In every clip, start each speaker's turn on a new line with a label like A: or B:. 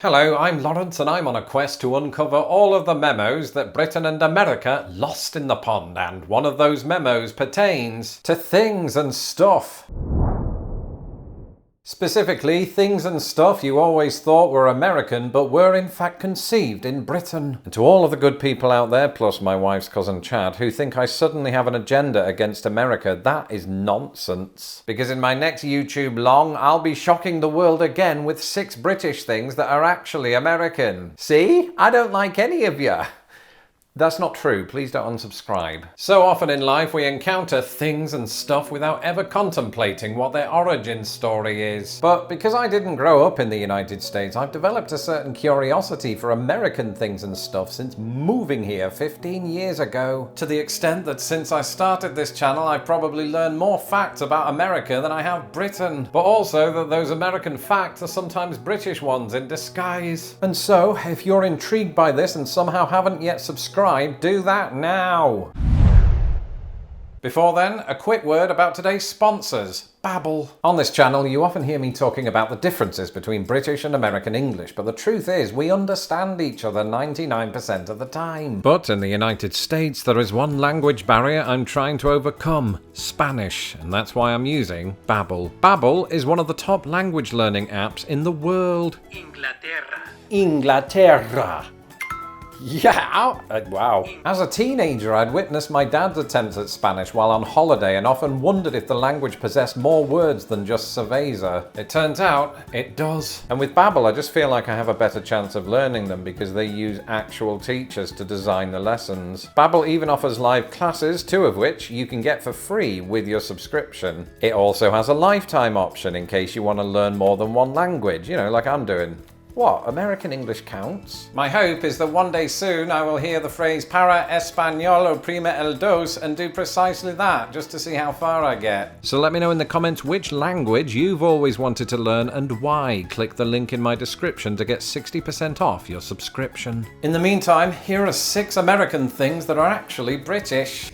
A: Hello, I'm Lawrence and I'm on a quest to uncover all of the memos that Britain and America lost in the pond, and one of those memos pertains to things and stuff. Specifically, things and stuff you always thought were American but were in fact conceived in Britain. And to all of the good people out there, plus my wife's cousin Chad, who think I suddenly have an agenda against America, that is nonsense. Because in my next YouTube long, I'll be shocking the world again with 6 British things that are actually American. See? I don't like any of you. That's not true, please don't unsubscribe. So often in life we encounter things and stuff without ever contemplating what their origin story is. But because I didn't grow up in the United States, I've developed a certain curiosity for American things and stuff since moving here 15 years ago. To the extent that since I started this channel I've probably learned more facts about America than I have Britain. But also that those American facts are sometimes British ones in disguise. And so, if you're intrigued by this and somehow haven't yet subscribed, do that now. Before then, a quick word about today's sponsors, Babbel. On this channel, you often hear me talking about the differences between British and American English, but the truth is, we understand each other 99% of the time. But in the United States, there is one language barrier I'm trying to overcome, Spanish, and that's why I'm using Babbel. Babbel is one of the top language learning apps in the world. Inglaterra. Yeah, wow. As a teenager, I'd witnessed my dad's attempts at Spanish while on holiday and often wondered if the language possessed more words than just cerveza. It turns out, it does. And with Babbel, I just feel like I have a better chance of learning them because they use actual teachers to design the lessons. Babbel even offers live classes, 2 of which you can get for free with your subscription. It also has a lifetime option in case you want to learn more than one language, you know, like I'm doing. What, American English counts? My hope is that one day soon I will hear the phrase para español o prima el dos and do precisely that, just to see how far I get. So let me know in the comments which language you've always wanted to learn and why. Click the link in my description to get 60% off your subscription. In the meantime, here are 6 American things that are actually British.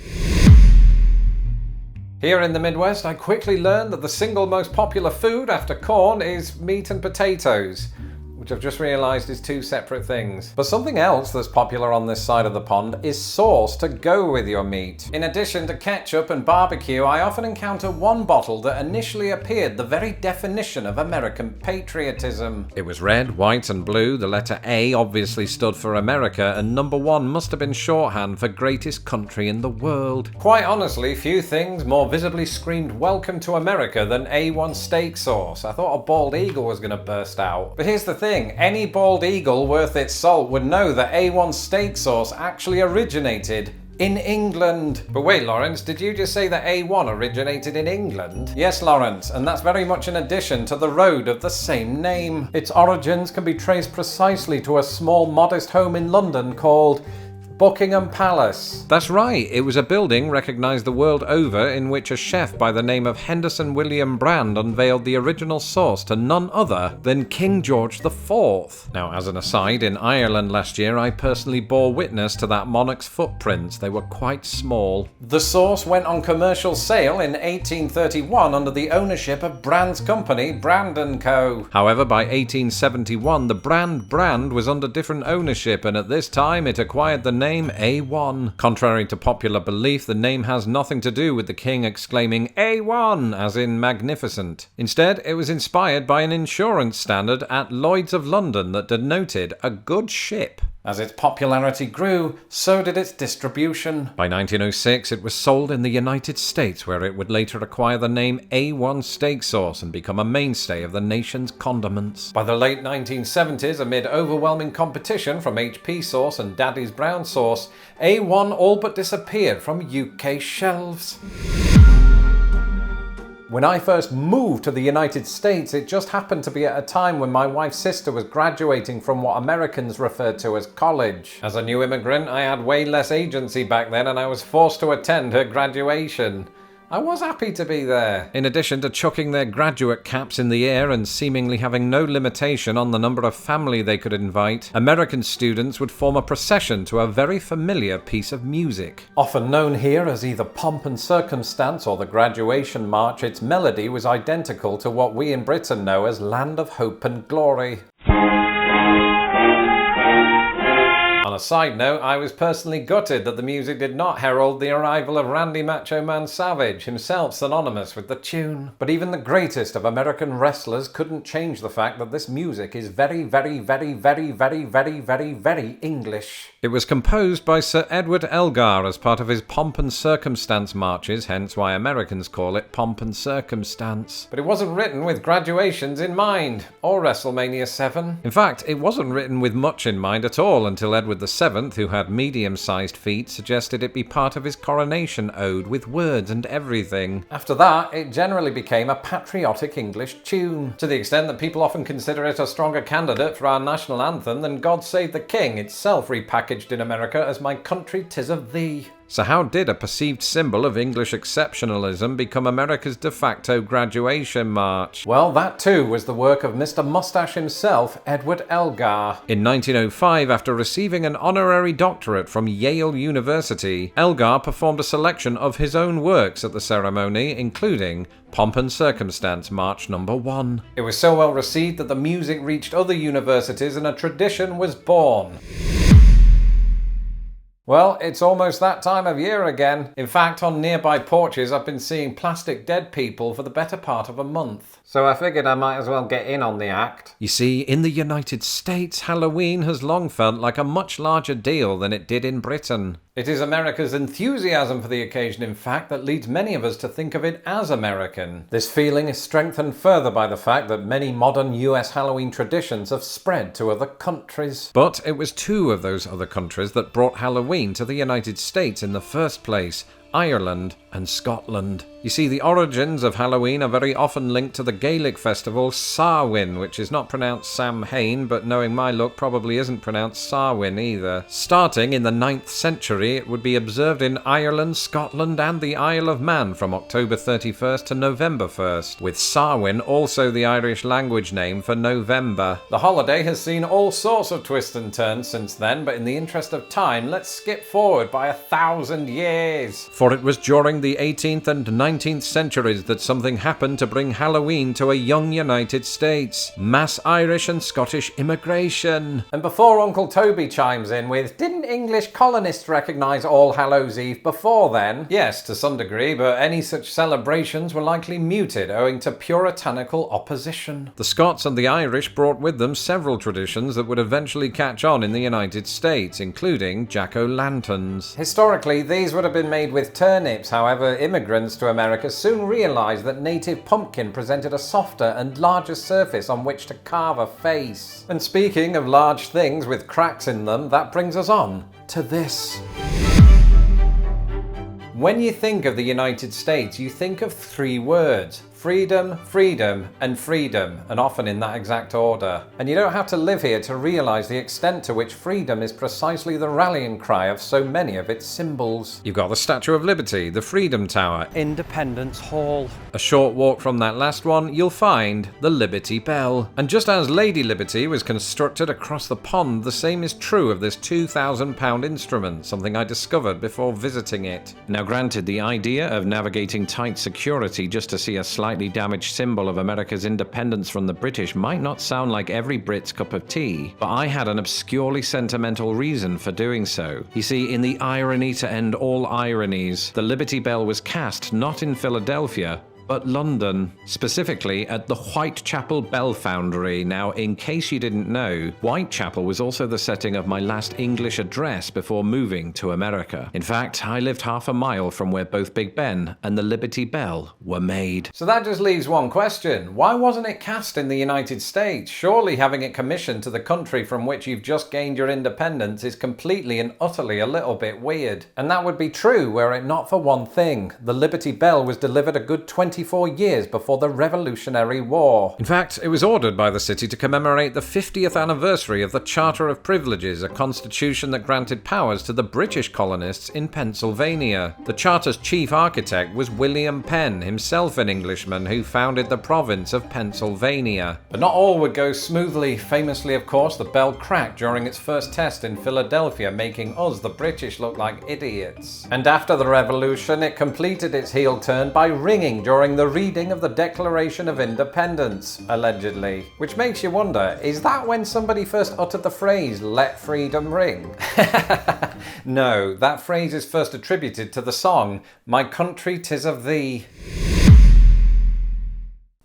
A: Here in the Midwest, I quickly learned that the single most popular food after corn is meat and potatoes, which I've just realised is 2 separate things. But something else that's popular on this side of the pond is sauce to go with your meat. In addition to ketchup and barbecue, I often encounter one bottle that initially appeared the very definition of American patriotism. It was red, white and blue, the letter A obviously stood for America, and number 1 must have been shorthand for greatest country in the world. Quite honestly, few things more visibly screamed welcome to America than A1 steak sauce. I thought a bald eagle was gonna burst out. But here's the thing. Any bald eagle worth its salt would know that A1 steak sauce actually originated in England. But wait, Lawrence, did you just say that A1 originated in England? Yes, Lawrence, and that's very much in addition to the road of the same name. Its origins can be traced precisely to a small modest home in London called Buckingham Palace. That's right, it was a building recognised the world over in which a chef by the name of Henderson William Brand unveiled the original sauce to none other than King George IV. Now, as an aside, in Ireland last year I personally bore witness to that monarch's footprints. They were quite small. The sauce went on commercial sale in 1831 under the ownership of Brand's company, Brand & Co. However, by 1871 the brand was under different ownership, and at this time it acquired the name A1. Contrary to popular belief, the name has nothing to do with the king exclaiming A1 as in magnificent. Instead, it was inspired by an insurance standard at Lloyd's of London that denoted a good ship. As its popularity grew, so did its distribution. By 1906, it was sold in the United States, where it would later acquire the name A1 steak sauce and become a mainstay of the nation's condiments. By the late 1970s, amid overwhelming competition from HP sauce and Daddy's brown sauce, A1 all but disappeared from UK shelves. When I first moved to the United States, it just happened to be at a time when my wife's sister was graduating from what Americans refer to as college. As a new immigrant, I had way less agency back then and I was forced to attend her graduation. I was happy to be there. In addition to chucking their graduate caps in the air and seemingly having no limitation on the number of family they could invite, American students would form a procession to a very familiar piece of music. Often known here as either Pomp and Circumstance or the Graduation March, its melody was identical to what we in Britain know as Land of Hope and Glory. On a side note, I was personally gutted that the music did not herald the arrival of Randy Macho Man Savage, himself synonymous with the tune. But even the greatest of American wrestlers couldn't change the fact that this music is very, very, very, very, very, very, very, very English. It was composed by Sir Edward Elgar as part of his Pomp and Circumstance marches, hence why Americans call it Pomp and Circumstance. But it wasn't written with graduations in mind, or WrestleMania 7. In fact, it wasn't written with much in mind at all until Edward VII, who had medium-sized feet, suggested it be part of his coronation ode with words and everything. After that, it generally became a patriotic English tune, to the extent that people often consider it a stronger candidate for our national anthem than God Save the King, itself repackaged in America as My Country 'Tis of Thee. So how did a perceived symbol of English exceptionalism become America's de facto graduation march? Well, that too was the work of Mr. Mustache himself, Edward Elgar. In 1905, after receiving an honorary doctorate from Yale University, Elgar performed a selection of his own works at the ceremony, including Pomp and Circumstance March No. 1. It was so well received that the music reached other universities and a tradition was born. Well, it's almost that time of year again. In fact, on nearby porches I've been seeing plastic dead people for the better part of a month. So I figured I might as well get in on the act. You see, in the United States, Halloween has long felt like a much larger deal than it did in Britain. It is America's enthusiasm for the occasion, in fact, that leads many of us to think of it as American. This feeling is strengthened further by the fact that many modern US Halloween traditions have spread to other countries. But it was two of those other countries that brought Halloween to the United States in the first place: Ireland and Scotland. You see, the origins of Halloween are very often linked to the Gaelic festival Samhain, which is not pronounced Samhain, but knowing my luck probably isn't pronounced Samhain either. Starting in the 9th century, it would be observed in Ireland, Scotland and the Isle of Man from October 31st to November 1st, with Samhain also the Irish language name for November. The holiday has seen all sorts of twists and turns since then, but in the interest of time, let's skip forward by 1,000 years. For it was during the 18th and 19th centuries that something happened to bring Halloween to a young United States: mass Irish and Scottish immigration. And before Uncle Toby chimes in with, didn't English colonists recognise All Hallows Eve before then? Yes, to some degree, but any such celebrations were likely muted owing to puritanical opposition. The Scots and the Irish brought with them several traditions that would eventually catch on in the United States, including jack-o'-lanterns. Historically, these would have been made with turnips. However, immigrants to America soon realised that native pumpkin presented a softer and larger surface on which to carve a face. And speaking of large things with cracks in them, that brings us on to this. When you think of the United States, you think of three words: freedom, freedom, and freedom, and often in that exact order. And you don't have to live here to realise the extent to which freedom is precisely the rallying cry of so many of its symbols. You've got the Statue of Liberty, the Freedom Tower, Independence Hall. A short walk from that last one, you'll find the Liberty Bell. And just as Lady Liberty was constructed across the pond, the same is true of this £2,000 instrument, something I discovered before visiting it. Now granted, the idea of navigating tight security just to see a slightly damaged symbol of America's independence from the British might not sound like every Brit's cup of tea, but I had an obscurely sentimental reason for doing so. You see, in the irony to end all ironies, the Liberty Bell was cast not in Philadelphia, but London, specifically at the Whitechapel Bell Foundry. Now, in case you didn't know, Whitechapel was also the setting of my last English address before moving to America. In fact, I lived half a mile from where both Big Ben and the Liberty Bell were made. So that just leaves one question. Why wasn't it cast in the United States? Surely having it commissioned to the country from which you've just gained your independence is completely and utterly a little bit weird. And that would be true were it not for one thing. The Liberty Bell was delivered a good 24 years before the Revolutionary War. In fact, it was ordered by the city to commemorate the 50th anniversary of the Charter of Privileges, a constitution that granted powers to the British colonists in Pennsylvania. The charter's chief architect was William Penn, himself an Englishman who founded the province of Pennsylvania. But not all would go smoothly. Famously, of course, the bell cracked during its first test in Philadelphia, making us, the British, look like idiots. And after the Revolution, it completed its heel turn by ringing during during the reading of the Declaration of Independence, allegedly. Which makes you wonder, is that when somebody first uttered the phrase, "Let freedom ring"? No, that phrase is first attributed to the song, "My Country 'Tis of Thee."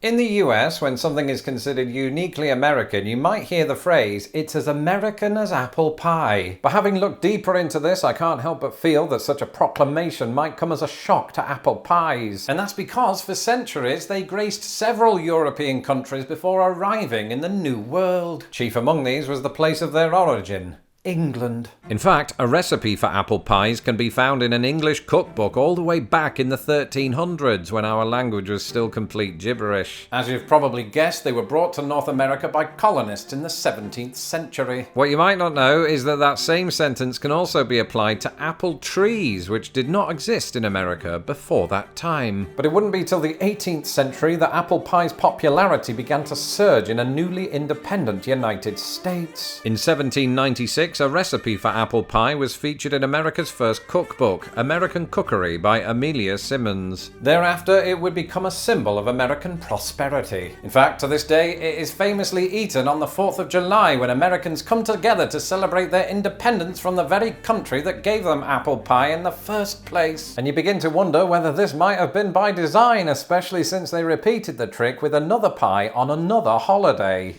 A: In the US, when something is considered uniquely American, you might hear the phrase, "It's as American as apple pie." But having looked deeper into this, I can't help but feel that such a proclamation might come as a shock to apple pies. And that's because for centuries they graced several European countries before arriving in the New World. Chief among these was the place of their origin, England. In fact, a recipe for apple pies can be found in an English cookbook all the way back in the 1300s when our language was still complete gibberish. As you've probably guessed, they were brought to North America by colonists in the 17th century. What you might not know is that that same sentence can also be applied to apple trees, which did not exist in America before that time. But it wouldn't be till the 18th century that apple pie's popularity began to surge in a newly independent United States. In 1796, a recipe for apple pie was featured in America's first cookbook, American Cookery by Amelia Simmons. Thereafter, it would become a symbol of American prosperity. In fact, to this day, it is famously eaten on the 4th of July when Americans come together to celebrate their independence from the very country that gave them apple pie in the first place. And you begin to wonder whether this might have been by design, especially since they repeated the trick with another pie on another holiday.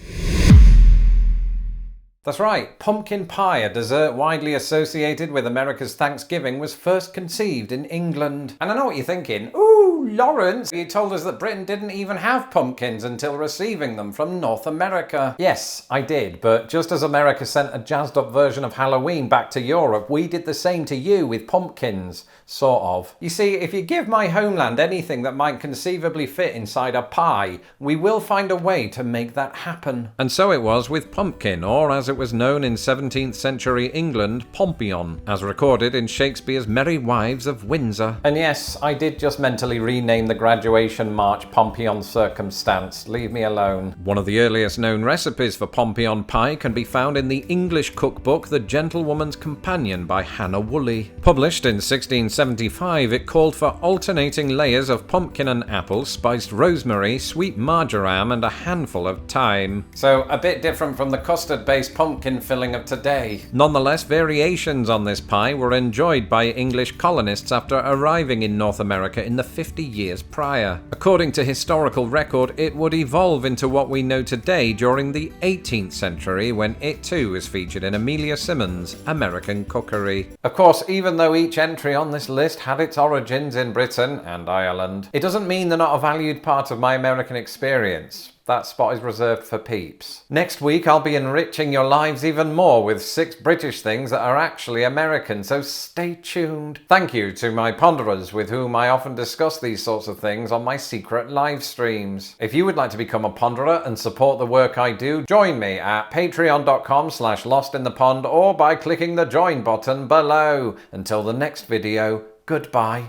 A: That's right, pumpkin pie, a dessert widely associated with America's Thanksgiving, was first conceived in England. And I know what you're thinking, ooh, Lawrence, you told us that Britain didn't even have pumpkins until receiving them from North America. Yes, I did, but just as America sent a jazzed up version of Halloween back to Europe, we did the same to you with pumpkins. Sort of. You see, if you give my homeland anything that might conceivably fit inside a pie, we will find a way to make that happen. And so it was with pumpkin, or as it was known in 17th century England, Pompion, as recorded in Shakespeare's Merry Wives of Windsor. And yes, I did just mentally rename the graduation march Pompion Circumstance. Leave me alone. One of the earliest known recipes for Pompion pie can be found in the English cookbook The Gentlewoman's Companion by Hannah Woolley. Published in 1675, it called for alternating layers of pumpkin and apple, spiced rosemary, sweet marjoram, and a handful of thyme. So a bit different from the custard-based pumpkin filling of today. Nonetheless, variations on this pie were enjoyed by English colonists after arriving in North America in the 50 years prior. According to historical record, it would evolve into what we know today during the 18th century when it too was featured in Amelia Simmons' American Cookery. Of course, even though each entry on this list had its origins in Britain and Ireland, it doesn't mean they're not a valued part of my American experience. That spot is reserved for peeps. Next week, I'll be enriching your lives even more with 6 British things that are actually American, so stay tuned. Thank you to my ponderers with whom I often discuss these sorts of things on my secret live streams. If you would like to become a ponderer and support the work I do, join me at patreon.com/lostinthepond or by clicking the join button below. Until the next video, goodbye.